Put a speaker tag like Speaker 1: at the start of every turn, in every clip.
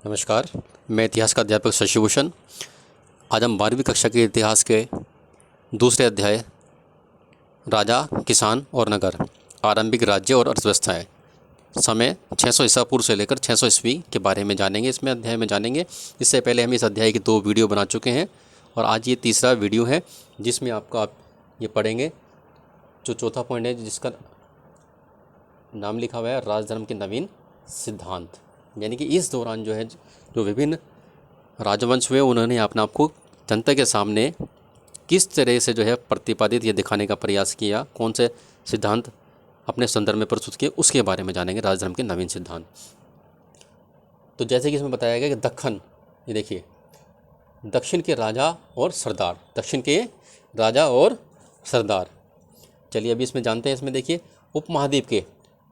Speaker 1: नमस्कार। मैं इतिहास का अध्यापक शशिभूषण। आज हम 12वीं कक्षा के इतिहास के दूसरे अध्याय राजा, किसान और नगर, आरंभिक राज्य और अर्थव्यवस्थाएं, समय 600 ईसा पूर्व से लेकर 600 ईस्वी के बारे में जानेंगे। इसमें अध्याय में जानेंगे। इससे पहले हम इस अध्याय की 2 वीडियो बना चुके हैं और आज ये तीसरा वीडियो है जिसमें आप ये पढ़ेंगे। जो चौथा पॉइंट है जिसका नाम लिखा हुआ है राजधर्म के नवीन सिद्धांत, यानी कि इस दौरान जो विभिन्न राजवंश हुए उन्होंने अपने आप को जनता के सामने किस तरह से प्रतिपादित या दिखाने का प्रयास किया, कौन से सिद्धांत अपने संदर्भ में प्रस्तुत किए, उसके बारे में जानेंगे। राजधर्म के नवीन सिद्धांत। तो जैसे कि इसमें बताया गया कि दक्खन, ये देखिए, दक्षिण के राजा और सरदार, दक्षिण के राजा और सरदार। चलिए अभी इसमें जानते हैं। इसमें देखिए,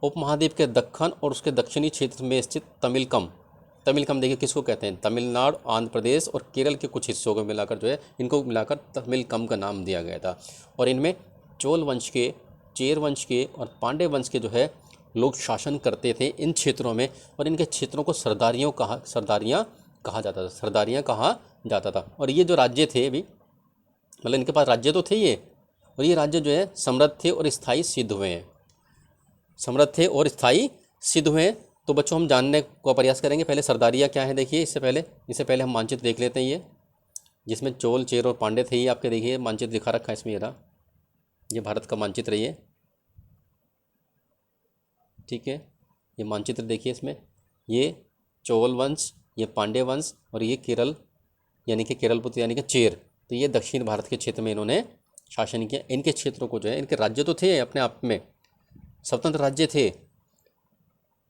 Speaker 1: उपमहाद्वीप के दक्खन और उसके दक्षिणी क्षेत्र में स्थित तमिलकम देखिए किसको कहते हैं? तमिलनाडु, आंध्र प्रदेश और केरल के कुछ हिस्सों को मिलाकर इनको मिलाकर तमिलकम का नाम दिया गया था। और इनमें चोल वंश के, चेर वंश के और पांड्य वंश के लोग शासन करते थे इन क्षेत्रों में। और इनके क्षेत्रों को सरदारियाँ कहा जाता था। और ये जो राज्य थे अभी, मतलब इनके पास राज्य तो थे ये, और ये राज्य समृद्ध थे और स्थायी सिद्ध हुए। तो बच्चों हम जानने का प्रयास करेंगे। पहले सरदारिया क्या है देखिए। इससे पहले हम मानचित्र देख लेते हैं। ये जिसमें चोल, चेर और पांड्य थे, ये आपके देखिए मानचित्र दिखा रखा है इसमें। ये भारत का मानचित्र है ये, ठीक है। ये मानचित्र देखिए, इसमें ये चोल वंश, ये पांड्य वंश और ये केरल यानी कि केरलपुत्र यानी कि चेर। तो ये दक्षिण भारत के क्षेत्र में इन्होंने शासन किया। इनके क्षेत्रों को इनके राज्य तो थे, अपने आप में स्वतंत्र राज्य थे,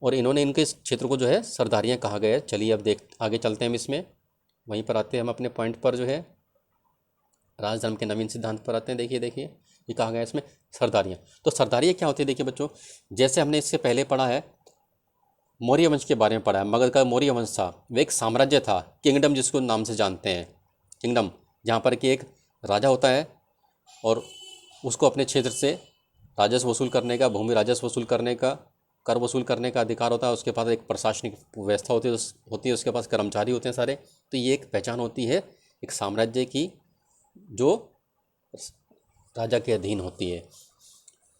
Speaker 1: और इन्होंने इनके क्षेत्र को सरदारियाँ कहा गया है। चलिए अब आगे चलते हैं हम इसमें, वहीं पर आते हैं हम अपने पॉइंट पर राजधर्म के नवीन सिद्धांत पर आते हैं। देखिए ये कहा गया है इसमें सरदारियाँ। तो सरदारियाँ क्या होती है देखिए बच्चों, जैसे हमने इससे पहले पढ़ा है, मौर्य वंश के बारे में पढ़ा है। मगध का मौर्य वंश था, वह एक साम्राज्य था, किंगडम जिसको नाम से जानते हैं, किंगडम, जहाँ पर कि एक राजा होता है और उसको अपने क्षेत्र से राजस्व वसूल करने का, भूमि राजस्व वसूल करने का, कर वसूल करने का अधिकार होता है। उसके पास एक प्रशासनिक व्यवस्था होती है, उसके पास कर्मचारी होते हैं सारे। तो ये एक पहचान होती है एक साम्राज्य की, जो राजा के अधीन होती है।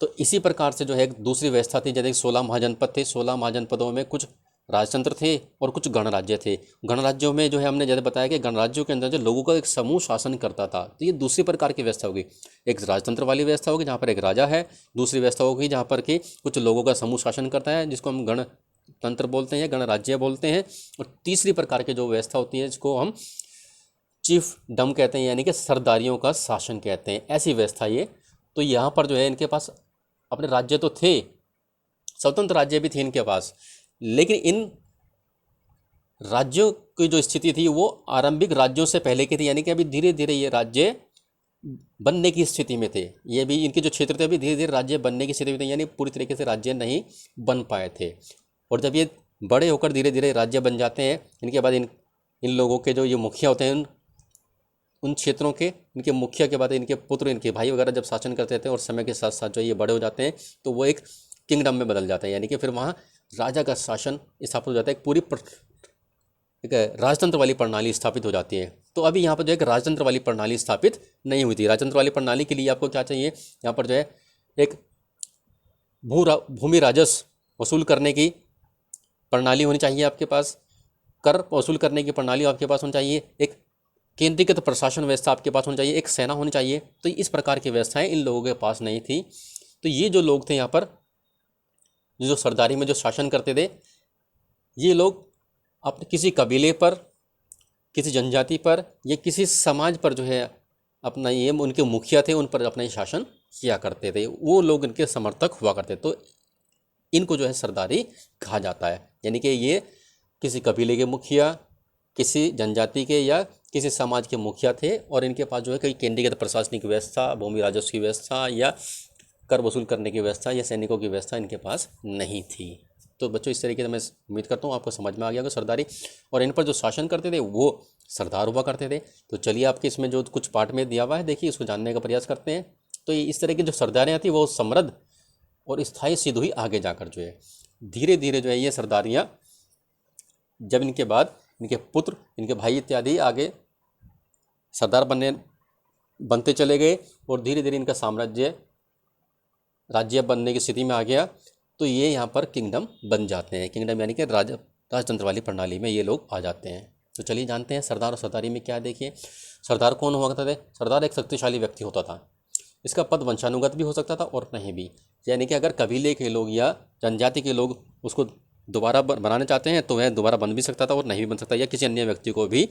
Speaker 1: तो इसी प्रकार से एक दूसरी व्यवस्था थी। जैसे 16 महाजनपद थे, 16 महाजनपदों में कुछ राजतंत्र थे और कुछ गणराज्य थे। गणराज्यों में हमने जैसे बताया कि गणराज्यों के अंदर लोगों का एक समूह शासन करता था। तो ये दूसरी प्रकार की व्यवस्था होगी। एक राजतंत्र वाली व्यवस्था होगी जहाँ पर एक राजा है, दूसरी व्यवस्था होगी जहाँ पर कि कुछ लोगों का समूह शासन करता है, जिसको हम गणतंत्र बोलते हैं, गणराज्य बोलते हैं। और तीसरी प्रकार की जो व्यवस्था होती है जिसको हम चीफ डम कहते हैं, यानी कि सरदारियों का शासन कहते हैं, ऐसी व्यवस्था ये। तो यहाँ पर इनके पास अपने राज्य तो थे, स्वतंत्र राज्य भी थे इनके पास, लेकिन इन राज्यों की जो स्थिति थी वो आरंभिक राज्यों से पहले की थी, यानी कि अभी धीरे धीरे ये राज्य बनने की स्थिति में थे। ये भी इनके जो क्षेत्र थे अभी धीरे धीरे राज्य बनने की स्थिति में थे, यानी पूरी तरीके से राज्य नहीं बन पाए थे। और जब ये बड़े होकर धीरे धीरे राज्य बन जाते हैं, इनके बाद इन लोगों के जो ये मुखिया होते हैं, उन क्षेत्रों के इनके मुखिया के बाद इनके पुत्र, इनके भाई वगैरह जब शासन करते थे और समय के साथ साथ ये बड़े हो जाते हैं, तो वो एक किंगडम में बदल जाता है, यानी कि फिर वहाँ राजा का शासन स्थापित हो जाता है। एक पूरी एक राजतंत्र वाली प्रणाली स्थापित हो जाती है। तो अभी यहाँ पर एक राजतंत्र वाली प्रणाली स्थापित नहीं हुई थी। राजतंत्र वाली प्रणाली के लिए आपको क्या चाहिए? यहाँ पर एक भूमि राजस्व वसूल करने की प्रणाली होनी चाहिए आपके पास, कर वसूल करने की प्रणाली आपके पास होनी चाहिए, एक केंद्रीकृत प्रशासन व्यवस्था आपके पास होनी चाहिए, एक सेना होनी चाहिए। तो इस प्रकार की व्यवस्थाएं इन लोगों के पास नहीं थी। तो ये जो लोग थे यहाँ पर, जो सरदारी में जो शासन करते थे, ये लोग अपने किसी कबीले पर, किसी जनजाति पर या किसी समाज पर अपना ये उनके मुखिया थे, उन पर अपना शासन किया करते थे। वो लोग इनके समर्थक हुआ करते। तो इनको सरदारी कहा जाता है, यानी कि ये किसी कबीले के मुखिया, किसी जनजाति के या किसी समाज के मुखिया थे, और इनके पास कई केंद्रीकृत प्रशासनिक व्यवस्था, भूमि राजस्व की व्यवस्था या कर वसूल करने की व्यवस्था या सैनिकों की व्यवस्था इनके पास नहीं थी। तो बच्चों इस तरीके से मैं उम्मीद करता हूँ आपको समझ में आ गया होगा सरदारी। और इन पर जो शासन करते थे वो सरदार हुआ करते थे। तो चलिए आपके इसमें जो कुछ पार्ट में दिया हुआ है देखिए, इसको जानने का प्रयास करते हैं। तो ये इस तरह की जो सरदारियाँ थी वो समृद्ध और स्थायी सिद्ध हुई। आगे जाकर धीरे धीरे ये सरदारियाँ, जब इनके बाद इनके पुत्र, इनके भाई इत्यादि आगे सरदार बनते चले गए और धीरे धीरे इनका साम्राज्य राज्य बनने की स्थिति में आ गया। तो ये यहाँ पर किंगडम बन जाते हैं। किंगडम यानी कि राजतंत्र वाली प्रणाली में ये लोग आ जाते हैं। तो चलिए जानते हैं सरदार और सरदारी में क्या। देखिए सरदार कौन हुआ करते थे। सरदार एक शक्तिशाली व्यक्ति होता था। इसका पद वंशानुगत भी हो सकता था और नहीं भी, यानी कि अगर कबीले के लोग या जनजाति के लोग उसको दोबारा बनाना चाहते हैं तो वह दोबारा बन भी सकता था और नहीं भी बन सकता, या किसी अन्य व्यक्ति को भी,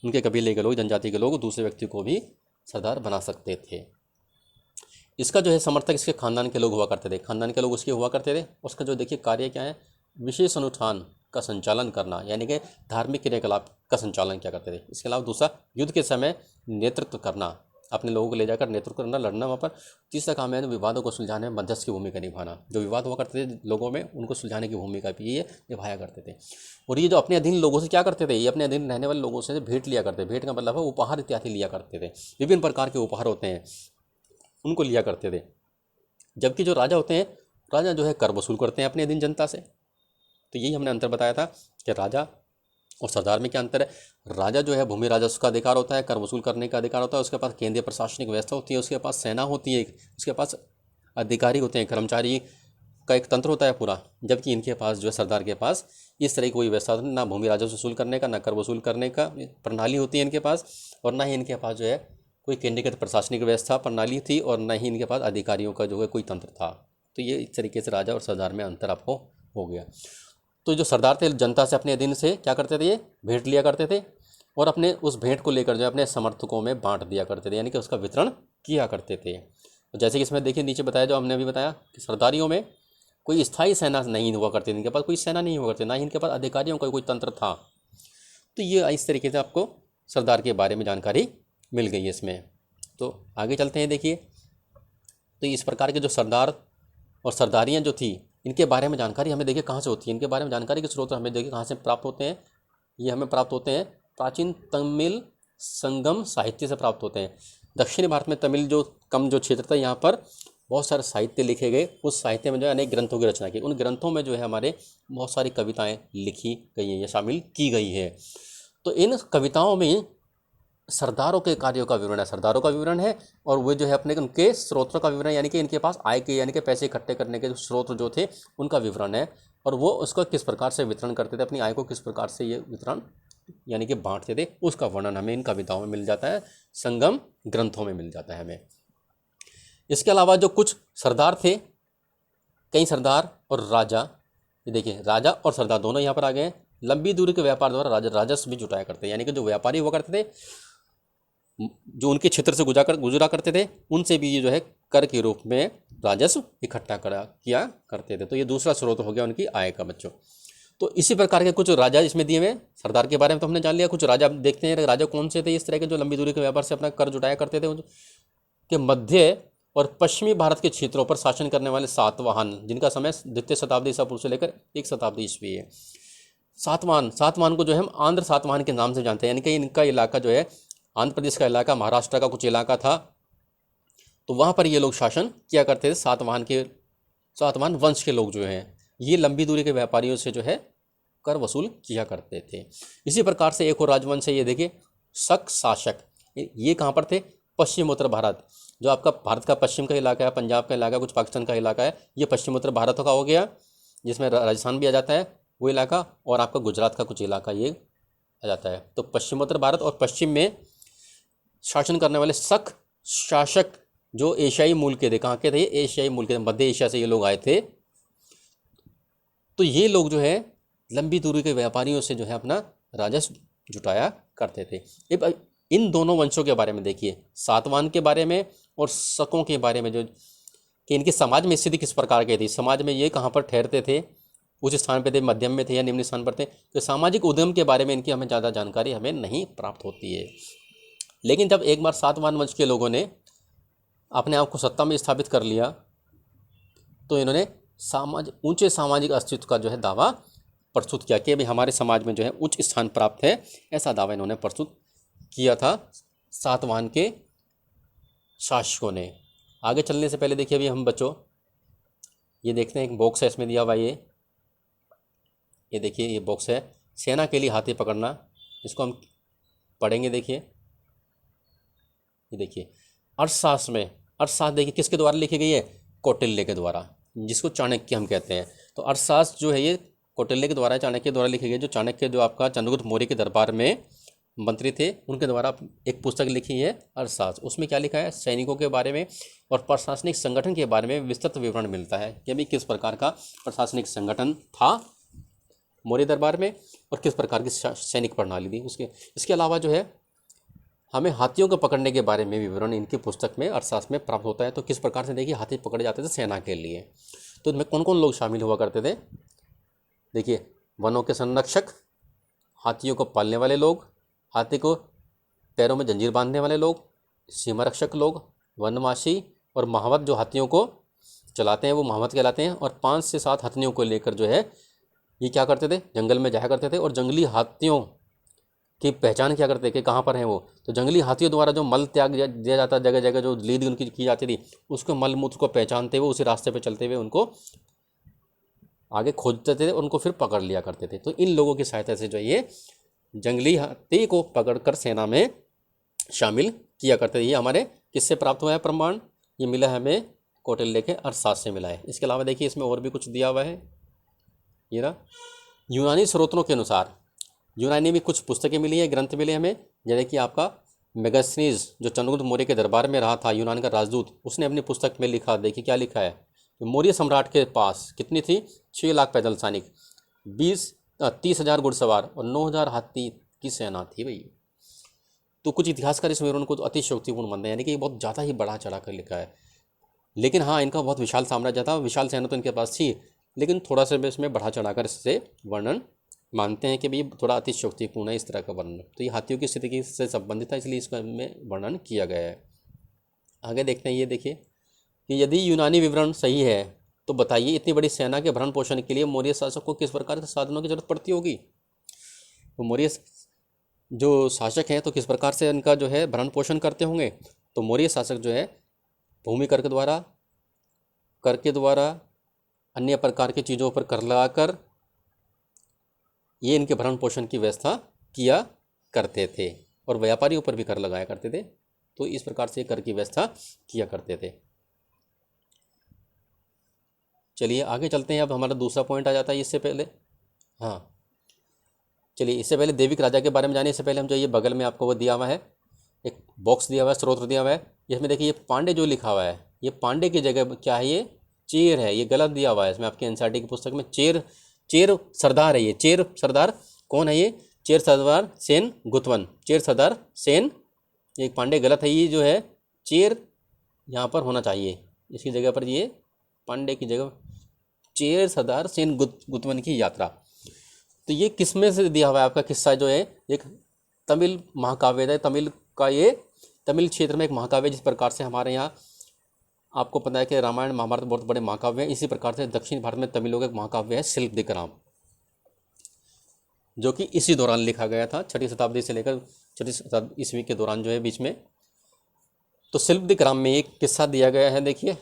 Speaker 1: उनके कबीले के लोग, जनजाति के लोग दूसरे व्यक्ति को भी सरदार बना सकते थे। इसका जो है समर्थक इसके खानदान के लोग हुआ करते थे। खानदान के लोग उसके हुआ करते थे। उसका जो देखिए कार्य क्या है, विशेष अनुष्ठान का संचालन करना, यानी कि धार्मिक क्रियाकलाप का संचालन क्या करते थे। इसके अलावा दूसरा, युद्ध के समय नेतृत्व करना, अपने लोगों को ले जाकर नेतृत्व करना, लड़ना वहाँ पर। तीसरा काम है विवादों को सुलझाने में मध्यस्थ की भूमिका निभाना। जो विवाद हुआ करते थे लोगों में, उनको सुलझाने की भूमिका भी ये निभाया करते थे। और ये जो अपने अधीन लोगों से क्या करते थे, ये अपने अधीन रहने वाले लोगों से भेंट लिया करते। भेंट का मतलब है उपहार इत्यादि लिया करते थे। विभिन्न प्रकार के उपहार होते हैं, उनको लिया करते थे। जबकि जो राजा होते हैं, राजा जो है कर वसूल करते हैं अपने अधीन जनता से। तो यही हमने अंतर बताया था कि राजा और सरदार में क्या अंतर है। राजा जो है भूमि राजस्व का अधिकार होता है, कर वसूल करने का अधिकार होता है, उसके पास केंद्रीय प्रशासनिक व्यवस्था होती है, उसके पास सेना होती है, उसके पास अधिकारी होते हैं, कर्मचारी का एक तंत्र होता है पूरा। जबकि इनके पास जो है सरदार के पास इस तरह की कोई व्यवस्था, ना भूमि राजस्व वसूल करने का, ना कर वसूल करने का प्रणाली होती है इनके पास, और ना ही इनके पास जो है कोई केंद्रीकृत प्रशासनिक व्यवस्था प्रणाली थी, और न ही इनके पास अधिकारियों का जो है कोई तंत्र था। तो ये इस तरीके से राजा और सरदार में अंतर आपको हो गया। तो जो सरदार थे जनता से अपने अधीन से क्या करते थे, ये भेंट लिया करते थे और अपने उस भेंट को लेकर जो है अपने समर्थकों में बांट दिया करते थे, यानी कि उसका वितरण किया करते थे। तो जैसे कि इसमें देखिए नीचे बताया, जो हमने अभी बताया कि सरदारियों में कोई स्थायी सेना नहीं हुआ करती, इनके पास कोई सेना नहीं हुआ करती, ना ही इनके पास अधिकारियों का कोई तंत्र था। तो ये इस तरीके से आपको सरदार के बारे में जानकारी मिल गई है इसमें। तो आगे चलते हैं। देखिए तो इस प्रकार के जो सरदार और सरदारियाँ जो थी, इनके बारे में जानकारी हमें देखिए कहाँ से होती है। इनके बारे में जानकारी के स्रोत हमें देखिए कहाँ से प्राप्त होते हैं। ये हमें प्राप्त होते हैं प्राचीन तमिल संगम साहित्य से प्राप्त होते हैं। दक्षिणी भारत में तमिल जो क्षेत्र था, यहाँ पर बहुत सारे साहित्य लिखे गए। उस साहित्य में जो है अनेक ग्रंथों की रचना की। उन ग्रंथों में जो है हमारे बहुत सारी कविताएँ लिखी गई हैं या शामिल की गई है। तो इन कविताओं में सरदारों के कार्यों का विवरण है, सरदारों का विवरण है, और वो जो है अपने उनके स्रोतों का विवरण, यानी कि इनके पास आय के, यानी कि पैसे इकट्ठे करने के जो स्रोत जो थे उनका विवरण है, और वो उसका किस प्रकार से वितरण करते थे, अपनी आय को किस प्रकार से ये वितरण यानी कि बांटते थे, उसका वर्णन हमें इन कविताओं में मिल जाता है, संगम ग्रंथों में मिल जाता है हमें। इसके अलावा जो कुछ सरदार थे, कई सरदार और राजा, ये देखिए राजा और सरदार दोनों यहाँ पर आ गए। लंबी दूरी के व्यापार द्वारा राजस्व भी जुटाया करते हैं, यानी कि जो व्यापारी हुआ करते थे, जो उनके क्षेत्र से गुजरा करते थे, उनसे भी ये जो है कर के रूप में राजस्व इकट्ठा किया करते थे। तो ये दूसरा स्रोत हो गया उनकी आय का बच्चों। तो इसी प्रकार के कुछ राजा इसमें दिए हुए। सरदार के बारे में तो हमने जान लिया। कुछ राजा देखते हैं, राजा कौन से थे इस तरह के जो लंबी दूरी के व्यापार से अपना कर जुटाया करते थे। कि मध्य और पश्चिमी भारत के क्षेत्रों पर शासन करने वाले सातवाहन, जिनका समय द्वितीय शताब्दी ईसा पूर्व से लेकर 1 शताब्दी ईस्वी है। सातवाहन को जो है हम आंध्र सातवाहन के नाम से जानते हैं, यानी कि इनका इलाका जो है आंध्र प्रदेश का इलाका, महाराष्ट्र का कुछ इलाका था, तो वहाँ पर ये लोग शासन किया करते थे। सातवाहन वंश के लोग जो हैं, ये लंबी दूरी के व्यापारियों से जो है कर वसूल किया करते थे। इसी प्रकार से एक और राजवंश है, ये देखिए शक शासक। ये कहाँ पर थे, पश्चिम उत्तर भारत, जो आपका भारत का पश्चिम का इलाका है, पंजाब का इलाका, कुछ पाकिस्तान का इलाका है, ये पश्चिम उत्तर भारत का हो गया, जिसमें राजस्थान भी आ जाता है वो इलाका, और आपका गुजरात का कुछ इलाका ये आ जाता है। तो पश्चिम उत्तर भारत और पश्चिम में शासन करने वाले शक शासक जो एशियाई मूल के थे, कहाँ के थे, एशियाई मूल के थे, मध्य एशिया से ये लोग आए थे। तो ये लोग जो है लंबी दूरी के व्यापारियों से जो है अपना राजस्व जुटाया करते थे। इन दोनों वंशों के बारे में देखिए, सातवाहन के बारे में और शकों के बारे में, जो कि इनके समाज में स्थिति किस प्रकार की थी, समाज में ये कहाँ पर ठहरते थे, उच्च स्थान पे थे, मध्यम में थे या निम्न स्थान पर थे। तो सामाजिक उद्यम के बारे में इनकी हमें ज़्यादा जानकारी हमें नहीं प्राप्त होती है। लेकिन जब एक बार सातवाहन वंश के लोगों ने अपने आप को सत्ता में स्थापित कर लिया, तो इन्होंने ऊंचे सामाजिक अस्तित्व का जो है दावा प्रस्तुत किया कि अभी हमारे समाज में जो है उच्च स्थान प्राप्त है, ऐसा दावा इन्होंने प्रस्तुत किया था सातवाहन के शासकों ने। आगे चलने से पहले देखिए अभी हम बच्चों ये देखते हैं, एक बॉक्स है इसमें दिया हुआ, ये देखिए ये बॉक्स है, सेना के लिए हाथी पकड़ना। इसको हम पढ़ेंगे। देखिए ये देखिए अर्थशास्त्र में, अर्थशास्त्र देखिए किसके द्वारा लिखी गई है? कौटिल्य के द्वारा, जिसको चाणक्य हम कहते हैं। तो अर्थशास्त्र जो है ये कौटिल्य के द्वारा, चाणक्य द्वारा लिखी गई। जो चाणक्य जो आपका चंद्रगुप्त मौर्य के दरबार में मंत्री थे, उनके द्वारा एक पुस्तक लिखी है अर्थशास्त्र। उसमें क्या लिखा है? सैनिकों के बारे में और प्रशासनिक संगठन के बारे में विस्तृत विवरण मिलता है कि अभी किस प्रकार का प्रशासनिक संगठन था मौर्य दरबार में और किस प्रकार की सैनिक प्रणाली थी उसके। इसके अलावा जो है हमें हाथियों को पकड़ने के बारे में विवरण इनकी पुस्तक में अर्थशास्त्र में प्राप्त होता है। तो किस प्रकार से देखिए हाथी पकड़े जाते थे सेना के लिए। तो इनमें कौन कौन लोग शामिल हुआ करते थे? देखिए वनों के संरक्षक, हाथियों को पालने वाले लोग, हाथी को पैरों में जंजीर बांधने वाले लोग, सीमा रक्षक लोग, वनवासी और महावत जो हाथियों को चलाते हैं वो महावत कहलाते हैं। और 5 से 7 हाथियों को लेकर जो है ये क्या करते थे? जंगल में जाया करते थे और जंगली हाथियों की पहचान क्या करते कि कहाँ पर हैं वो। तो जंगली हाथियों द्वारा जो मल त्याग दिया जाता जगह जगह, जो लीद उनकी की जाती थी, उसको मल मूत्र को पहचानते हुए उसी रास्ते पे चलते हुए उनको आगे खोजते थे, उनको फिर पकड़ लिया करते थे। तो इन लोगों की सहायता से जो ये जंगली हाथी को पकड़कर सेना में शामिल किया करते थे। ये हमारे किससे प्राप्त हुआ है प्रमाण? ये मिला है हमें कौटिल्य के अर्थशास्त्र से मिला है। इसके अलावा देखिए इसमें और भी कुछ दिया हुआ है। ये ना यूनानी स्रोतों के अनुसार, यूनानी में कुछ पुस्तकें मिली है, ग्रंथ मिले हमें। जैसे कि आपका मेगास्थनीज जो चंद्रगुप्त मौर्य के दरबार में रहा था, यूनान का राजदूत, उसने अपनी पुस्तक में लिखा। देखिए क्या लिखा है? मौर्य सम्राट के पास कितनी थी? 6 लाख पैदल सैनिक, 30,000 घुड़सवार और 9,000 हाथी की सेना थी भाई। तो कुछ इतिहासकार इस विवरण को अतिशयोक्तिपूर्ण मानते हैं, यानी कि ये बहुत ज़्यादा ही बढ़ा चढ़ा कर लिखा है। लेकिन हाँ, इनका बहुत विशाल साम्राज्य था, विशाल सेना तो इनके पास थी, लेकिन थोड़ा सा इसमें बढ़ा चढ़ाकर इससे वर्णन मानते हैं कि भाई थोड़ा अतिशयोक्तिपूर्ण है इस तरह का वर्णन। तो ये हाथियों की स्थिति से संबंधित था, इसलिए इसका में वर्णन किया गया है। आगे देखते हैं। ये देखिए कि यदि यूनानी विवरण सही है तो बताइए इतनी बड़ी सेना के भरण पोषण के लिए मौर्य शासक को किस प्रकार के साधनों की जरूरत पड़ती होगी? तो मौर्य जो शासक हैं तो किस प्रकार से इनका जो है भरण पोषण करते होंगे? तो मौर्य शासक जो है भूमि कर के द्वारा अन्य प्रकार की चीज़ों पर कर लगाकर ये इनके भरण पोषण की व्यवस्था किया करते थे और व्यापारियों पर भी कर लगाया करते थे। तो इस प्रकार से कर की व्यवस्था किया करते थे। चलिए आगे चलते हैं। अब हमारा दूसरा पॉइंट आ जाता है। इससे पहले हाँ चलिए, इससे पहले देविक राजा के बारे में जाने से पहले हम जो ये बगल में आपको वो दिया हुआ है, एक बॉक्स दिया हुआ है, स्रोत दिया हुआ है। इसमें देखिए ये पांडे जो लिखा हुआ है, ये पांडे की जगह क्या है? ये चेर है। ये गलत दिया हुआ है इसमें आपके एनसीईआरटी की पुस्तक में। चेर सरदार है। ये चेर सरदार कौन है? ये चेर सरदार सेन गुतवन, चेर सरदार सेन, ये पांडे गलत है। ये जो है चेर यहाँ पर होना चाहिए, इसकी जगह पर ये पांडे की जगह चेर सरदार सेन गुतवन की यात्रा। तो ये किस में से दिया हुआ है? आपका किस्सा जो है एक तमिल महाकाव्य है। तमिल का ये तमिल क्षेत्र में एक महाकाव्य, जिस प्रकार से हमारे यहाँ आपको पता है कि रामायण महाभारत बहुत बड़े महाकाव्य हैं, इसी प्रकार से दक्षिण भारत में तमिलों का एक महाकाव्य है शिल्पदिग्राम, जो कि इसी दौरान लिखा गया था, 6वीं शताब्दी से लेकर 6वीं शताब्दी ईस्वी के दौरान जो है बीच में। तो शिल्पदिग्राम में एक किस्सा दिया गया है। देखिए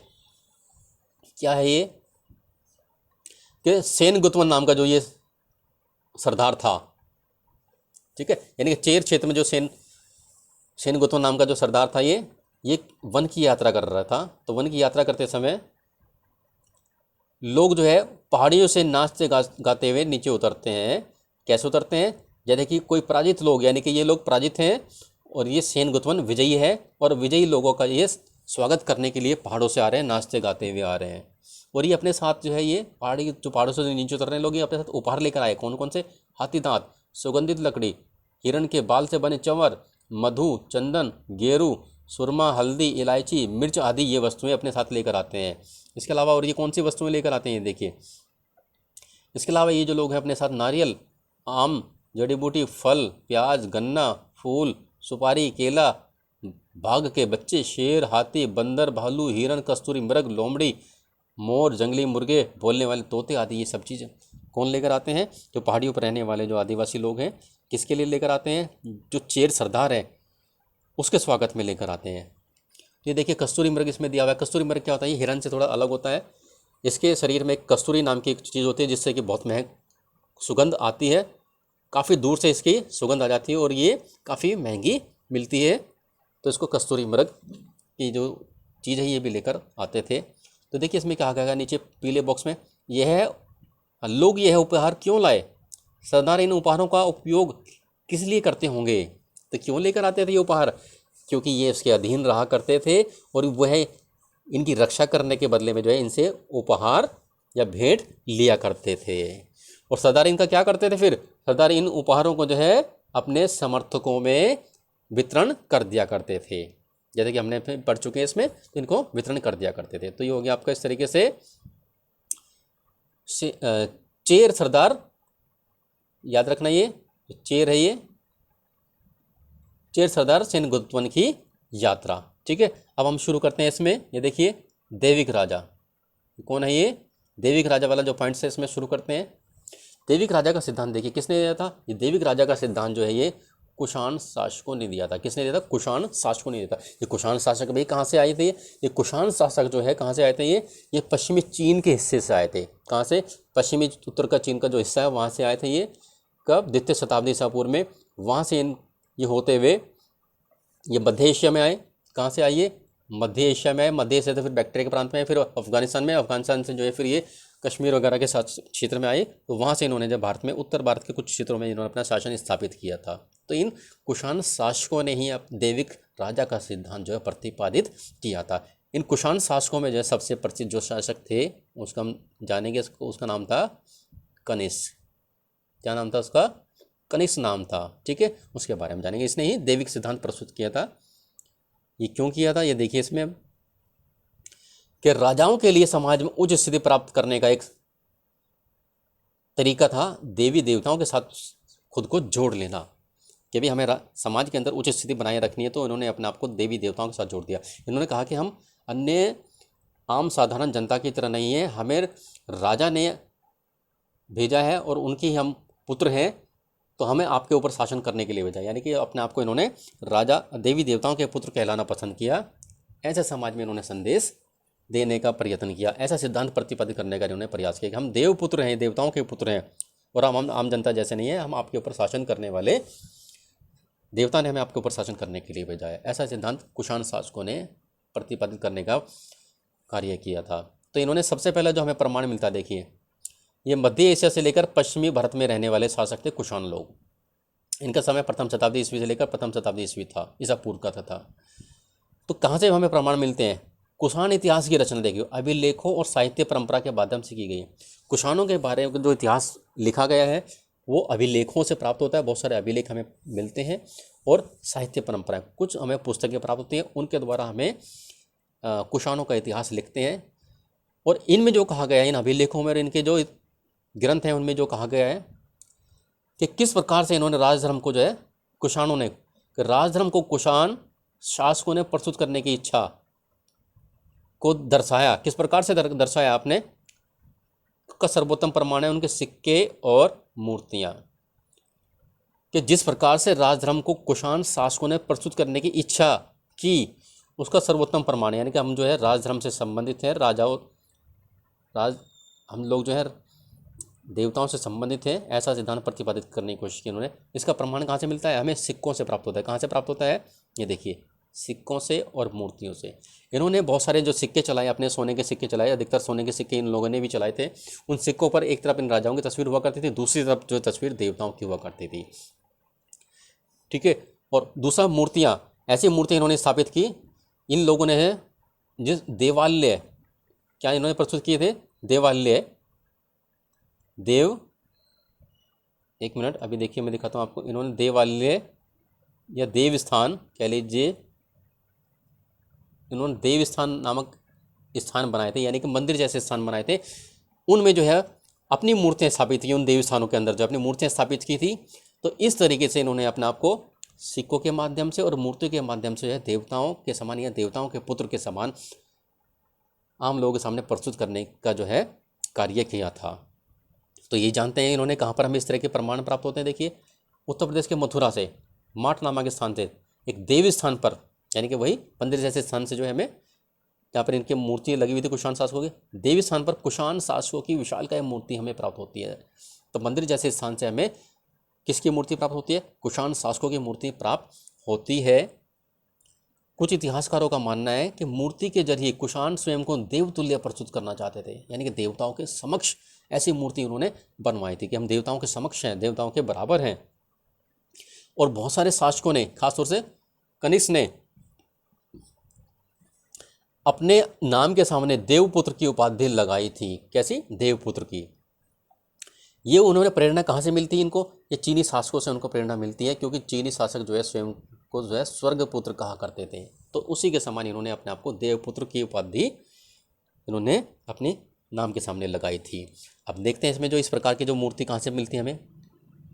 Speaker 1: क्या है ये कि सेन गुतवन नाम का जो ये सरदार था, ठीक है, यानी कि चेर क्षेत्र में जो सेन गुतवन नाम का जो सरदार था, ये वन की यात्रा कर रहा था। तो वन की यात्रा करते समय लोग जो है पहाड़ियों से नाचते गाते हुए नीचे उतरते हैं। कैसे उतरते हैं? जैसे कि कोई पराजित लोग, यानी कि ये लोग पराजित हैं और ये सेन गुतवन विजयी है, और विजयी लोगों का ये स्वागत करने के लिए पहाड़ों से आ रहे हैं, नाचते गाते हुए आ रहे हैं। और ये अपने साथ जो है ये पहाड़ों से नीचे उतर रहे लोग, ये अपने साथ उपहार लेकर आए। कौन कौन से? हाथी दांत, सुगंधित लकड़ी, हिरण के बाल से बने चंवर, मधु, चंदन, गेरू, सुरमा, हल्दी, इलायची, मिर्च आदि ये वस्तुएं अपने साथ लेकर आते हैं। इसके अलावा और ये कौन सी वस्तुएं लेकर आते हैं? देखिए इसके अलावा ये जो लोग हैं अपने साथ नारियल, आम, जड़ी बूटी, फल, प्याज, गन्ना, फूल, सुपारी, केला, बाघ के बच्चे, शेर, हाथी, बंदर, भालू, हिरण, कस्तूरी मृग, लोमड़ी, मोर, जंगली मुर्गे, बोलने वाले तोते आदि ये सब चीज़ें कौन लेकर आते हैं? जो पहाड़ियों पर रहने वाले जो आदिवासी लोग हैं। किसके लिए लेकर आते हैं? जो चेर सरदार है उसके स्वागत में लेकर आते हैं। ये देखिए कस्तूरी मृग इसमें दिया हुआ है। कस्तूरी मृग क्या होता है? ये हिरण से थोड़ा अलग होता है। इसके शरीर में एक कस्तूरी नाम की एक चीज़ होती है, जिससे कि बहुत महक सुगंध आती है। काफ़ी दूर से इसकी सुगंध आ जाती है और ये काफ़ी महंगी मिलती है। तो इसको कस्तूरी मृग की जो चीज़ है ये भी लेकर आते थे। तो देखिए इसमें क्या कहा गया नीचे पीले बॉक्स में, यह लोग यह उपहार क्यों लाए, सरदार इन उपहारों का उपयोग किस लिए करते होंगे। तो क्यों लेकर आते थे ये उपहार, क्योंकि ये उसके अधीन रहा करते थे और वह इनकी रक्षा करने के बदले में जो है इनसे उपहार या भेंट लिया करते थे। और सरदार इनका क्या करते थे, फिर सरदार इन उपहारों को जो है अपने समर्थकों में वितरण कर दिया करते थे। जैसे कि हमने पढ़ चुके हैं इसमें, तो इनको वितरण कर दिया करते थे। तो ये हो गया आपका इस तरीके से चेर सरदार, याद रखना ये चेर है, ये चेर सरदार सेनगुप्तवन की यात्रा। ठीक है, अब हम शुरू करते हैं इसमें। ये देखिए दैविक राजा, कौन है ये, दैविक राजा वाला जो पॉइंट्स है इसमें शुरू करते हैं। दैविक राजा का सिद्धांत देखिए किसने दिया था, ये दैविक राजा का सिद्धांत जो है ये कुषाण शासकों ने दिया था। किसने दिया था, कुषाण शासकों ने दिया था। ये कुषाण शासक भाई कहाँ से आए थे, ये कुषाण शासक जो है कहाँ से आए थे, ये पश्चिमी चीन के हिस्से से आए थे। कहाँ से, पश्चिमी उत्तर का चीन का जो हिस्सा है वहाँ से आए थे ये। कब, द्वितीय शताब्दी ईसा पूर्व में। वहाँ से ये होते हुए ये मध्य एशिया में आए। कहाँ से आइए, मध्य एशिया में आए। मध्य एशिया से फिर बैक्ट्रिया के प्रांत में आए, फिर अफगानिस्तान में, अफगानिस्तान से जो है फिर ये कश्मीर वगैरह के साथ क्षेत्र में आए। तो वहाँ से इन्होंने जब भारत में, उत्तर भारत के कुछ क्षेत्रों में इन्होंने अपना शासन स्थापित किया था। तो इन कुषाण शासकों ने ही दैविक राजा का सिद्धांत जो है प्रतिपादित किया था। इन कुषाण शासकों में जो है सबसे प्रसिद्ध जो शासक थे उसका हम जानेंगे, उसका नाम था कनिष्क। क्या नाम था उसका, कनिष्क नाम था। ठीक है, उसके बारे में जानेंगे। इसने ही दैविक सिद्धांत प्रस्तुत किया था। ये क्यों किया था, ये देखिए इसमें कि राजाओं के लिए समाज में उच्च स्थिति प्राप्त करने का एक तरीका था देवी देवताओं के साथ खुद को जोड़ लेना। कि भी हमें समाज के अंदर उच्च स्थिति बनाए रखनी है, तो उन्होंने अपने आप को देवी देवताओं के साथ जोड़ दिया। इन्होंने कहा कि हम अन्य आम साधारण जनता की तरह नहीं है, हमें राजा ने भेजा है और उनकी हम पुत्र हैं, तो हमें आपके ऊपर शासन करने के लिए भेजा। यानी कि अपने आप को इन्होंने राजा, देवी देवताओं के पुत्र कहलाना पसंद किया। ऐसे समाज में इन्होंने संदेश देने का प्रयत्न किया, ऐसा सिद्धांत प्रतिपादित करने का इन्होंने प्रयास किया कि हम देव पुत्र हैं, देवताओं के पुत्र हैं और हम आम जनता जैसे नहीं है, हम आपके ऊपर शासन करने वाले, देवता ने हमें आपके ऊपर शासन करने के लिए भेजा है। ऐसा सिद्धांत कुषाण शासकों ने प्रतिपादित करने का कार्य किया था। तो इन्होंने सबसे पहले जो हमें प्रमाण मिलता है, देखिए ये मध्य एशिया से लेकर पश्चिमी भारत में रहने वाले शासक थे कुषाण लोग। इनका समय प्रथम शताब्दी ईस्वी से लेकर प्रथम शताब्दी ईस्वी था, ईसा पूर्व का था। तो कहाँ से हमें प्रमाण मिलते हैं, कुषाण इतिहास की रचना देखिए अभिलेखों और साहित्य परंपरा के माध्यम से की गई है। कुषाणों के बारे में जो इतिहास लिखा गया है वो अभिलेखों से प्राप्त होता है। बहुत सारे अभिलेख हमें मिलते हैं और साहित्य परंपरा, कुछ हमें पुस्तकें प्राप्त होती हैं, उनके द्वारा हमें कुषाणों का इतिहास लिखते हैं। और इनमें जो कहा गया है, इन अभिलेखों में और इनके जो ग्रंथ हैं उनमें जो कहा गया है कि किस प्रकार से इन्होंने राजधर्म को जो है कुषाणों ने, राजधर्म को कुषाण शासकों ने प्रस्तुत करने की इच्छा को दर्शाया। किस प्रकार से दर्शाया आपने, का सर्वोत्तम प्रमाण है उनके सिक्के और मूर्तियां। कि जिस प्रकार से राजधर्म को कुषाण शासकों ने प्रस्तुत करने की इच्छा की, उसका सर्वोत्तम प्रमाण है। यानी कि हम जो है राजधर्म से संबंधित है, हम लोग जो है देवताओं से संबंधित है, ऐसा सिद्धांत प्रतिपादित करने की कोशिश की इन्होंने। इसका प्रमाण कहाँ से मिलता है, हमें सिक्कों से प्राप्त होता है। कहाँ से प्राप्त होता है, ये देखिए सिक्कों से और मूर्तियों से। इन्होंने बहुत सारे जो सिक्के चलाए, अपने सोने के सिक्के चलाए, अधिकतर सोने के सिक्के इन लोगों ने भी चलाए थे। उन सिक्कों पर एक तरफ इन राजाओं की तस्वीर हुआ करती थी, दूसरी तरफ जो तस्वीर देवताओं की हुआ करती थी। ठीक है, और दूसरा मूर्तियाँ, ऐसी मूर्तियाँ इन्होंने स्थापित की। इन लोगों ने है जिस देवालय, क्या इन्होंने प्रस्तुत किए थे, देवालय, एक मिनट अभी देखिए मैं दिखाता हूँ आपको। इन्होंने देवालय या देव स्थान कह लीजिए, इन्होंने देव स्थान नामक स्थान बनाए थे, यानी कि मंदिर जैसे स्थान बनाए थे। उनमें जो है अपनी मूर्तियाँ स्थापित की, उन देव स्थानों के अंदर जो अपनी मूर्तियाँ स्थापित की थी। तो इस तरीके से इन्होंने अपने आप को सिक्कों के माध्यम से और मूर्तियों के माध्यम से देवताओं के समान या देवताओं के पुत्र के समान आम लोगों के सामने प्रस्तुत करने का जो है कार्य किया था। तो ये जानते हैं इन्होंने कहाँ पर हमें इस तरह के प्रमाण प्राप्त होते हैं। देखिए उत्तर प्रदेश के मथुरा से, माठ नामक स्थान से एक देव स्थान पर, यानी कि वही मंदिर जैसे स्थान से जो है हमें, जहाँ पर इनकी मूर्ति लगी हुई थी कुषाण शासकों की, देवी स्थान पर कुषाण शासकों की विशालकाय मूर्ति हमें प्राप्त होती है। तो मंदिर जैसे स्थान से हमें किसकी मूर्ति प्राप्त होती है? कुषाण शासकों की मूर्ति प्राप्त होती है। कुछ इतिहासकारों का मानना है कि मूर्ति के जरिए कुषाण स्वयं को देवतुल्य प्रस्तुत करना चाहते थे, यानी कि देवताओं के समक्ष ऐसी मूर्ति उन्होंने बनवाई थी कि हम देवताओं के समक्ष हैं, देवताओं के बराबर हैं। और बहुत सारे शासकों ने, खासतौर से कनिष्क ने, अपने नाम के सामने देवपुत्र की उपाधि लगाई थी। कैसी? देवपुत्र की। ये उन्होंने प्रेरणा कहाँ से मिलती है इनको? ये चीनी शासकों से उनको प्रेरणा मिलती है, क्योंकि चीनी शासक जो है स्वयं को जो है स्वर्गपुत्र कहा करते थे। तो उसी के समान इन्होंने अपने आप को देवपुत्र की उपाधि इन्होंने अपने नाम के सामने लगाई थी। अब देखते हैं इसमें जो इस प्रकार की जो मूर्ति कहाँ से मिलती है हमें।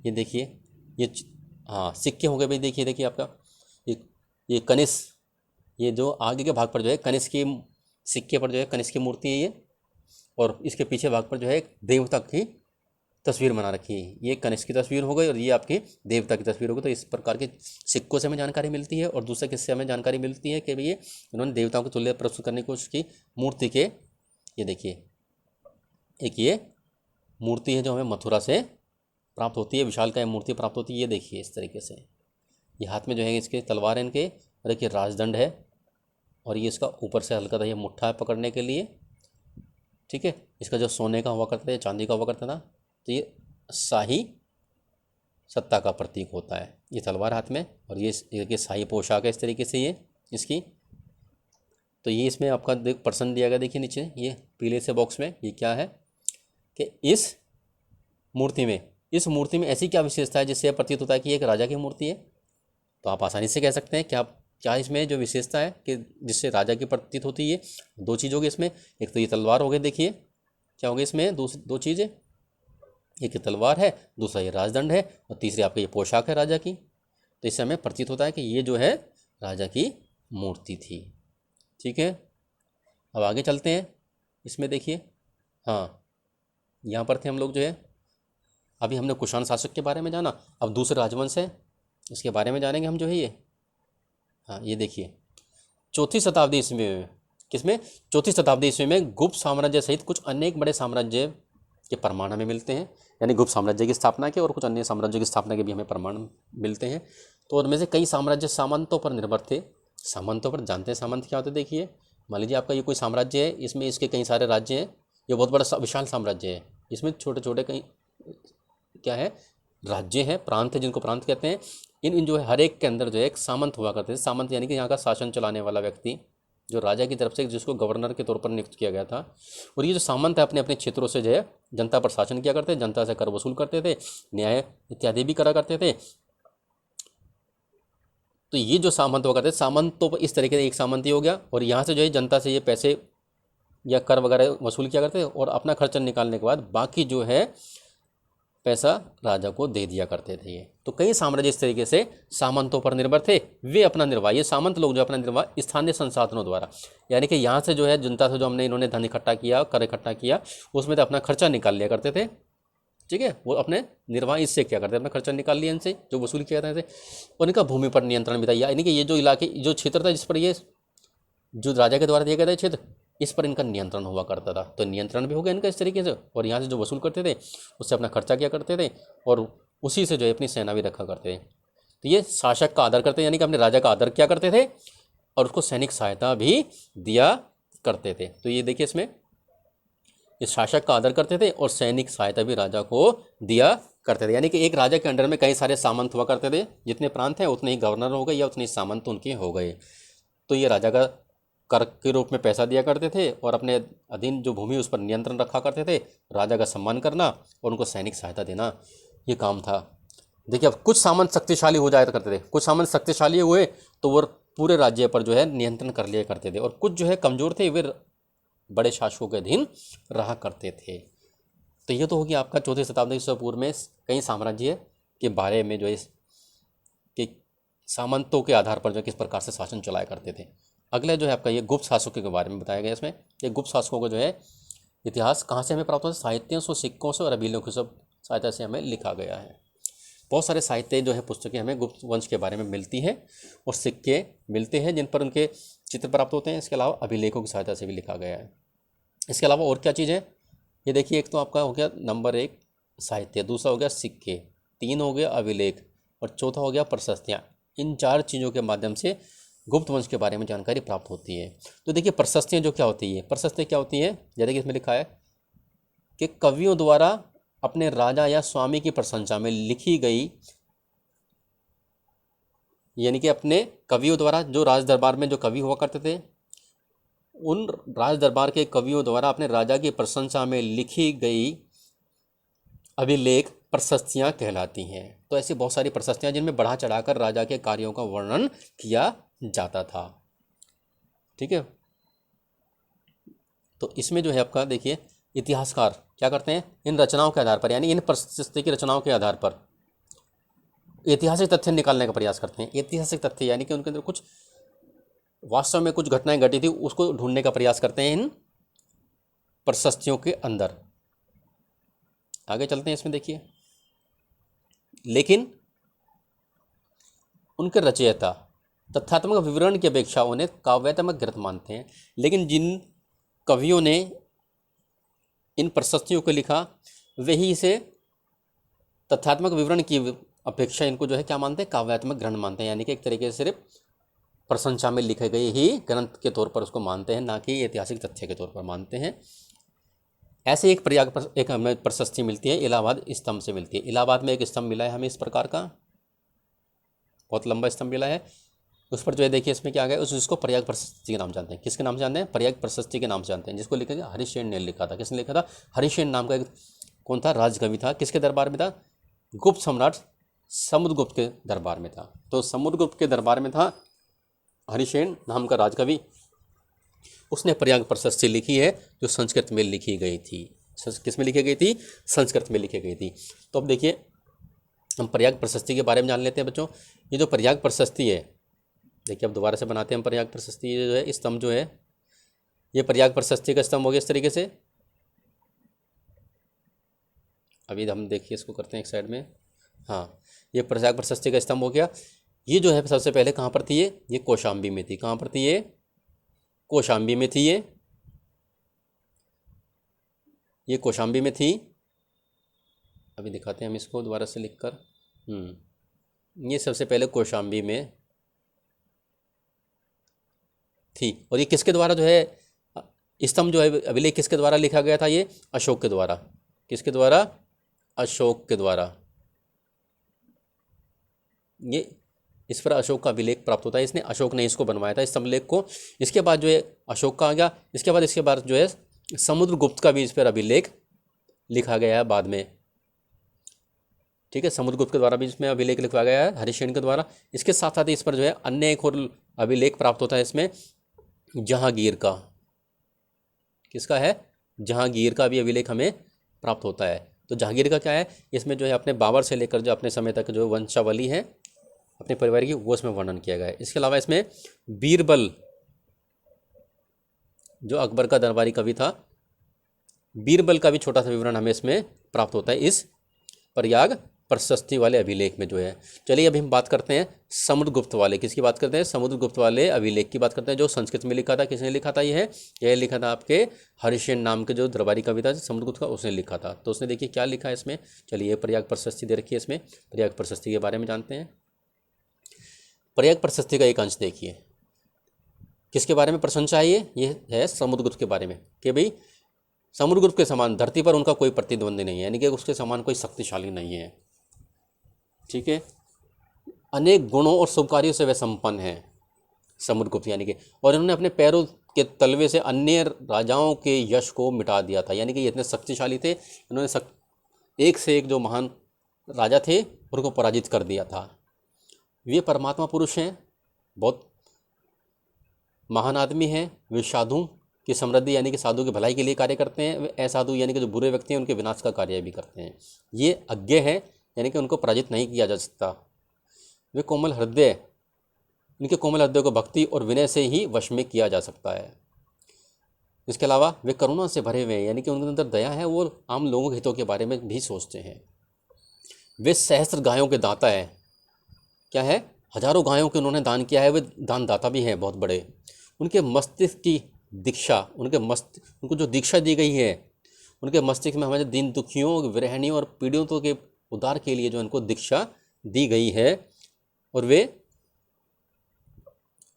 Speaker 1: ये देखिए, ये हाँ सिक्के हो गए भाई। देखिए आपका ये कनिष्क, ये जो आगे के भाग पर जो है कनिष्क की सिक्के पर जो है कनिष्क की मूर्ति है ये, और इसके पीछे भाग पर जो है एक देवता की तस्वीर बना रखी है। ये कनिष्क की तस्वीर हो गई और ये आपकी देवता की तस्वीर हो गई। तो इस प्रकार के सिक्कों से हमें जानकारी मिलती है। और दूसरे किससे हमें जानकारी मिलती है कि ये इन्होंने देवताओं को तुल्य प्रस्तुत करने की कोशिश की मूर्ति के। ये देखिए, एक ये मूर्ति है जो हमें मथुरा से प्राप्त होती है, विशालकाय मूर्ति प्राप्त होती है। ये देखिए इस तरीके से, ये हाथ में जो है इसके तलवार है इनके, और एक ये राजदंड है, और ये इसका ऊपर से हल्का सा ये मुट्ठा है पकड़ने के लिए। ठीक है, इसका जो सोने का हुआ करता था, चांदी का हुआ करता था, तो ये शाही सत्ता का प्रतीक होता है। ये तलवार हाथ में, और ये शाही पोशाक है इस तरीके से ये इसकी। तो ये इसमें आपका प्रश्न दिया गया, देखिए नीचे ये पीले से बॉक्स में, ये क्या है कि इस मूर्ति में ऐसी क्या विशेषता है जिससे प्रतीत होता है कि ये एक राजा की मूर्ति है? तो आप आसानी से कह सकते हैं क्या इसमें जो विशेषता है कि जिससे राजा की प्रतीत होती है? दो चीज़ होगी इसमें। एक तो ये तलवार हो गई, देखिए क्या होगी इसमें, दो चीज़ें, एक तलवार है, दूसरा ये राजदंड है, और तीसरी आपकी ये पोशाक है राजा की। तो इससे हमें प्रतीत होता है कि ये जो है राजा की मूर्ति थी। ठीक है, अब आगे चलते हैं। इसमें देखिए, हाँ यहाँ पर थे हम लोग जो है, अभी हमने कुषाण शासक के बारे में जाना, अब दूसरे राजवंश है इसके बारे में जानेंगे हम जो है ये। हाँ ये देखिए, चौथी शताब्दी ईस्वी में, किसमें? चौथी शताब्दी ईस्वी में गुप्त साम्राज्य सहित कुछ अनेक बड़े साम्राज्य के प्रमाण हमें मिलते हैं, यानी गुप्त साम्राज्य की स्थापना के और कुछ अन्य साम्राज्यों की स्थापना के भी हमें प्रमाण मिलते हैं। तो उनमें से कई साम्राज्य सामंतों पर निर्भर थे। सामंतों पर जानते हैं सामंत क्या होते? देखिए, मान लीजिए आपका ये कोई साम्राज्य है, इसमें इसके कई सारे राज्य हैं, ये बहुत बड़ा विशाल साम्राज्य है, इसमें छोटे छोटे कई क्या है राज्य हैं, प्रांत है, जिनको प्रांत कहते हैं। इन जो है हर एक के अंदर जो है एक सामंत हुआ करते थे। सामंत यानी कि यहाँ का शासन चलाने वाला व्यक्ति, जो राजा की तरफ से जिसको गवर्नर के तौर पर नियुक्त किया गया था। और ये जो सामंत है अपने अपने क्षेत्रों से जो है जनता पर शासन किया करते, जनता से कर वसूल करते थे, न्याय इत्यादि भी करा करते थे। तो ये जो सामंत हुआ करते, सामंत तो इस तरीके से एक सामंत ही हो गया, और यहाँ से जो है जनता से ये पैसे या कर वगैरह वसूल किया करते, और अपना खर्चा निकालने के बाद बाकी जो है पैसा राजा को दे दिया करते थे ये। तो कई साम्राज्य इस तरीके से सामंतों पर निर्भर थे। वे अपना निर्वाह, ये सामंत लोग जो अपना निर्वाह स्थानीय संसाधनों द्वारा, यानी कि यहाँ से जो है जनता से जो हमने इन्होंने धन इकट्ठा किया, कर इकट्ठा किया, उसमें तो अपना खर्चा निकाल लिया करते थे। ठीक है, वो अपने निर्वाह इससे क्या करते, अपना खर्चा निकाल लिया इनसे जो वसूल किया था इनसे। और इनका भूमि पर नियंत्रण भी था, यानी कि ये जो इलाके, जो क्षेत्र था जिस पर ये जो राजा के द्वारा दिया गया था क्षेत्र, इस पर इनका नियंत्रण हुआ करता था। तो नियंत्रण भी हो गया इनका इस तरीके से, और यहाँ से जो वसूल करते थे उससे अपना खर्चा किया करते थे, और उसी से जो है अपनी सेना भी रखा करते थे। तो ये शासक का आदर करते, यानी कि अपने राजा का आदर किया करते थे, और उसको सैनिक सहायता भी दिया करते थे। तो ये देखिए इसमें, इस शासक का आदर करते थे और सैनिक सहायता भी राजा को दिया करते थे। यानी कि एक राजा के अंडर में कई सारे सामंत हुआ करते थे, जितने प्रांत हैं उतने ही गवर्नर हो गए या उतने ही सामंत उनके हो गए। तो ये राजा का कर के रूप में पैसा दिया करते थे, और अपने अधीन जो भूमि उस पर नियंत्रण रखा करते थे। राजा का सम्मान करना और उनको सैनिक सहायता देना, ये काम था। देखिए, अब कुछ सामंत शक्तिशाली हो जाया करते थे, कुछ सामंत शक्तिशाली हुए तो वो पूरे राज्य पर जो है नियंत्रण कर लिया करते थे, और कुछ जो है कमज़ोर थे, वे बड़े शासकों के अधीन रहा करते थे। तो ये तो हो गया आपका चौथी शताब्दी से पूर्व में कई साम्राज्य के बारे में, जो है कि सामंतों के आधार पर जो किस प्रकार से शासन चलाया करते थे। अगला जो है आपका ये गुप्त शासकों के बारे में बताया गया। इसमें ये गुप्त शासकों को जो है इतिहास कहाँ से हमें प्राप्त होता है? साहित्यों से, सिक्कों से और अभिलेखों की सब सहायता से हमें लिखा गया है। बहुत सारे साहित्य जो है पुस्तकें हमें गुप्त वंश के बारे में मिलती हैं, और सिक्के मिलते हैं जिन पर उनके चित्र प्राप्त होते हैं। इसके अलावा अभिलेखों की सहायता से भी लिखा गया है। इसके अलावा और क्या चीज़ है? ये देखिए, एक तो आपका हो गया नंबर 1 साहित्य, दूसरा हो गया सिक्के, तीन हो गया अभिलेख और चौथा हो गया प्रशस्तियाँ। इन 4 चीज़ों के माध्यम से गुप्त वंश के बारे में जानकारी प्राप्त होती है। तो देखिए प्रशस्तियाँ जो क्या होती है, प्रशस्तियाँ क्या होती है, जैसे कि इसमें लिखा है कि कवियों द्वारा अपने राजा या स्वामी की प्रशंसा में लिखी गई, यानी कि अपने कवियों द्वारा, जो राज दरबार में जो कवि हुआ करते थे, उन राज दरबार के कवियों द्वारा अपने राजा की प्रशंसा में लिखी गई अभिलेख प्रशस्तियाँ कहलाती हैं। तो ऐसी बहुत सारी प्रशस्तियाँ जिनमें बढ़ा चढ़ाकर राजा के कार्यों का वर्णन किया जाता था। ठीक है, तो इसमें जो है आपका देखिए इतिहासकार क्या करते हैं, इन रचनाओं के आधार पर, यानी इन प्रशस्ति की रचनाओं के आधार पर ऐतिहासिक तथ्य निकालने का प्रयास करते हैं। ऐतिहासिक तथ्य यानी कि उनके अंदर कुछ वास्तव में कुछ घटनाएं घटी थी, उसको ढूंढने का प्रयास करते हैं इन प्रशस्तियों के अंदर। आगे चलते हैं इसमें देखिए, लेकिन उनके रचयिता तथ्यात्मक विवरण की अपेक्षा उन्हें काव्यात्मक ग्रंथ मानते हैं। लेकिन जिन कवियों ने इन प्रशस्तियों को लिखा वही इसे तथ्यात्मक विवरण की अपेक्षा इनको जो है क्या मानते हैं, काव्यात्मक ग्रंथ मानते हैं, यानी कि एक तरीके से सिर्फ प्रशंसा में लिखे गए ही ग्रंथ के तौर पर उसको मानते हैं, ना कि ऐतिहासिक तथ्य के तौर पर मानते हैं। ऐसे एक हमें प्रशस्ति मिलती है इलाहाबाद स्तंभ से मिलती है। इलाहाबाद में एक स्तंभ मिला है हमें इस प्रकार का, बहुत लंबा स्तंभ मिला है। उस पर जो है देखिए इसमें क्या आ गया, उसको प्रयाग प्रशस्ति के नाम जानते हैं। किसके नाम से जानते हैं, प्रयाग प्रशस्ति के नाम से जानते हैं, जिसको लिखा गया हरिशेन ने लिखा था। किसने लिखा था, हरिशेन नाम का एक कौन था, राजकवि था। किसके दरबार में था, गुप्त सम्राट समुद्रगुप्त के दरबार में था। तो समुद्रगुप्त के दरबार में था हरिशेन नाम का राजकवि, उसने प्रयाग प्रशस्ति लिखी है जो संस्कृत में लिखी गई थी। किस में लिखी गई थी, संस्कृत में लिखी गई थी। तो अब देखिए हम प्रयाग प्रशस्ति के बारे में जान लेते हैं बच्चों। ये जो प्रयाग प्रशस्ति है, देखिए अब दोबारा से बनाते हैं हम प्रयाग प्रशस्ति। ये जो है स्तंभ जो है, ये प्रयाग प्रशस्ति का स्तंभ हो गया इस तरीके से। अभी हम देखिए इसको करते हैं एक साइड में, हाँ ये प्रयाग प्रशस्ति का स्तंभ हो गया। ये जो है सबसे पहले कहाँ पर थी, ये कौशाम्बी में थी। कहाँ पर थी, ये कौशाम्बी में थी। ये कौशाम्बी में थी। अभी दिखाते हैं हम इसको दोबारा से लिखकर। ये सबसे पहले कौशाम्बी में थी। और ये किसके द्वारा जो है स्तंभ जो है अभिलेख किसके द्वारा लिखा गया था, ये अशोक के द्वारा। किसके द्वारा, अशोक के द्वारा। ये इस पर अशोक का अभिलेख प्राप्त होता है, इसने अशोक ने इसको बनवाया था इस अभिलेख को। इसके बाद जो है अशोक का आ गया। इसके बाद जो है समुद्रगुप्त का भी इस पर अभिलेख लिखा गया है बाद में। ठीक है, समुद्रगुप्त के द्वारा भी इसमें अभिलेख लिखवा गया है हरिशेन के द्वारा। इसके साथ साथ इस पर जो है अन्य एक और अभिलेख प्राप्त होता है इसमें जहांगीर का। किसका है, जहांगीर का भी अभिलेख हमें प्राप्त होता है। तो जहांगीर का क्या है, इसमें जो है अपने बाबर से लेकर जो अपने समय तक जो वंशावली है अपने परिवार की, वो इसमें वर्णन किया गया है। इसके अलावा इसमें बीरबल जो अकबर का दरबारी कवि था, बीरबल का भी छोटा सा विवरण हमें इसमें प्राप्त होता है इस प्रयाग प्रशस्ति वाले अभिलेख में जो है। चलिए अभी हम बात करते हैं समुद्रगुप्त वाले। किसकी बात करते हैं, समुद्रगुप्त वाले अभिलेख की बात करते हैं, जो संस्कृत में लिखा था। किसने लिखा था, यह लिखा था आपके हरिशेन नाम के जो दरबारी कवि था समुद्रगुप्त का, उसने लिखा था। तो उसने देखिए क्या लिखा है इसमें। चलिए प्रयाग प्रशस्ति दे रखी है इसमें, प्रयाग प्रशस्ति के बारे में जानते हैं। प्रयाग प्रशस्ति का एक अंश देखिए, किसके बारे में प्रशंसा है, ये है समुद्रगुप्त के बारे में कि भाई समुद्रगुप्त के समान धरती पर उनका कोई प्रतिद्वंदी नहीं है, यानी कि उसके समान कोई शक्तिशाली नहीं है। ठीक है, अनेक गुणों और शुभ कार्यों से वे संपन्न हैं समुद्रगुप्त, यानी कि, और इन्होंने अपने पैरों के तलवे से अन्य राजाओं के यश को मिटा दिया था। यानी कि ये इतने शक्तिशाली थे, इन्होंने एक से एक जो महान राजा थे उनको पराजित कर दिया था। वे परमात्मा पुरुष हैं, बहुत महान आदमी हैं। वे साधु की समृद्धि यानी कि साधु की भलाई के लिए कार्य करते हैं। वे असाधु यानी कि जो बुरे व्यक्ति हैं उनके विनाश का कार्य भी करते हैं। ये अज्ञेय है, यानी कि उनको पराजित नहीं किया जा सकता। वे कोमल हृदय, इनके कोमल हृदय को भक्ति और विनय से ही वश में किया जा सकता है। इसके अलावा वे करुणा से भरे हुए हैं, यानी कि उनके अंदर दया है, वो आम लोगों के हितों के बारे में भी सोचते हैं। वे सहस्त्र गायों के दाता है। क्या है, हजारों गायों के उन्होंने दान किया है, वे दान दाता भी हैं बहुत बड़े। उनके मस्तिष्क की दीक्षा, उनको जो दीक्षा दी गई है, उनके मस्तिष्क में हमारे दीन दुखियों, विरहणियों और पीड़ितों के उद्धार के लिए जो इनको दीक्षा दी गई है और वे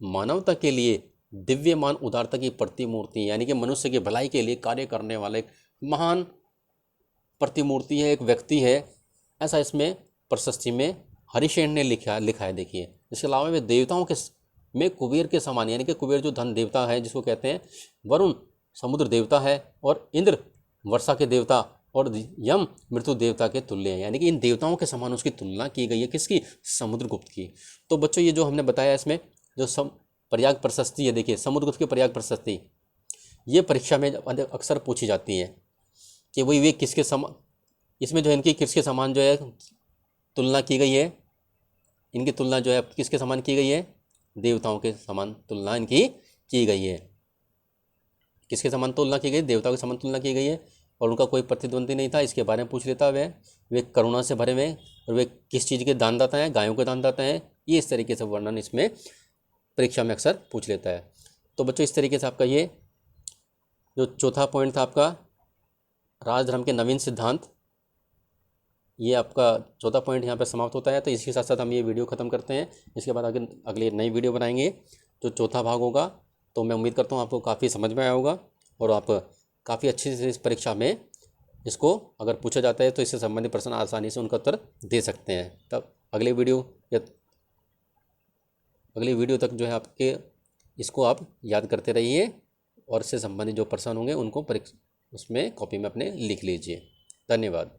Speaker 1: मानवता के लिए दिव्यमान उदारता की प्रतिमूर्ति, यानी कि मनुष्य की भलाई के लिए कार्य करने वाला एक महान प्रतिमूर्ति है, एक व्यक्ति है, ऐसा इसमें प्रशस्ति में हरिशेन ने लिखा है। देखिए, इसके अलावा वे देवताओं के में कुबेर के समान, यानी कि कुबेर जो धन देवता है जिसको कहते हैं, वरुण समुद्र देवता है, और इंद्र वर्षा के देवता, और यम मृत्यु देवता के तुल्य है, यानी कि इन देवताओं के समान उसकी तुलना की गई है। किसकी? समुद्रगुप्त की। तो बच्चों ये जो हमने बताया इसमें जो प्रयाग प्रशस्ति है, देखिए समुद्रगुप्त की प्रयाग प्रशस्ति, ये परीक्षा में अक्सर पूछी जाती है कि वही वे किसके समान, इसमें जो इनकी किसके समान जो है तुलना की गई है, इनकी तुलना जो है किसके समान की गई है? देवताओं के समान तुलना इनकी की गई है। किसके समान तुलना की गई? देवताओं के समान तुलना की गई है, और उनका कोई प्रतिद्वंदी नहीं था, इसके बारे में पूछ लेता वे करुणा से भरे हुए, और वे किस चीज़ के दानदाता हैं? गायों के दानदाता हैं। ये इस तरीके से वर्णन इसमें परीक्षा में अक्सर पूछ लेता है। तो बच्चों इस तरीके से आपका ये जो चौथा पॉइंट था आपका राजधर्म के नवीन सिद्धांत, ये आपका चौथा पॉइंट यहाँ पर समाप्त होता है। तो इसके साथ साथ हम ये वीडियो ख़त्म करते हैं। इसके बाद आगे अगले नई वीडियो बनाएंगे जो चौथा भाग होगा। तो मैं उम्मीद करता हूँ आपको काफ़ी समझ में आया होगा, और आप काफ़ी अच्छे से इस परीक्षा में इसको अगर पूछा जाता है तो इससे संबंधित प्रश्न आसानी से उनका उत्तर दे सकते हैं। तब अगले वीडियो तक जो है आपके इसको आप याद करते रहिए, और इससे संबंधित जो प्रश्न होंगे उनको उसमें कॉपी में अपने लिख लीजिए। धन्यवाद।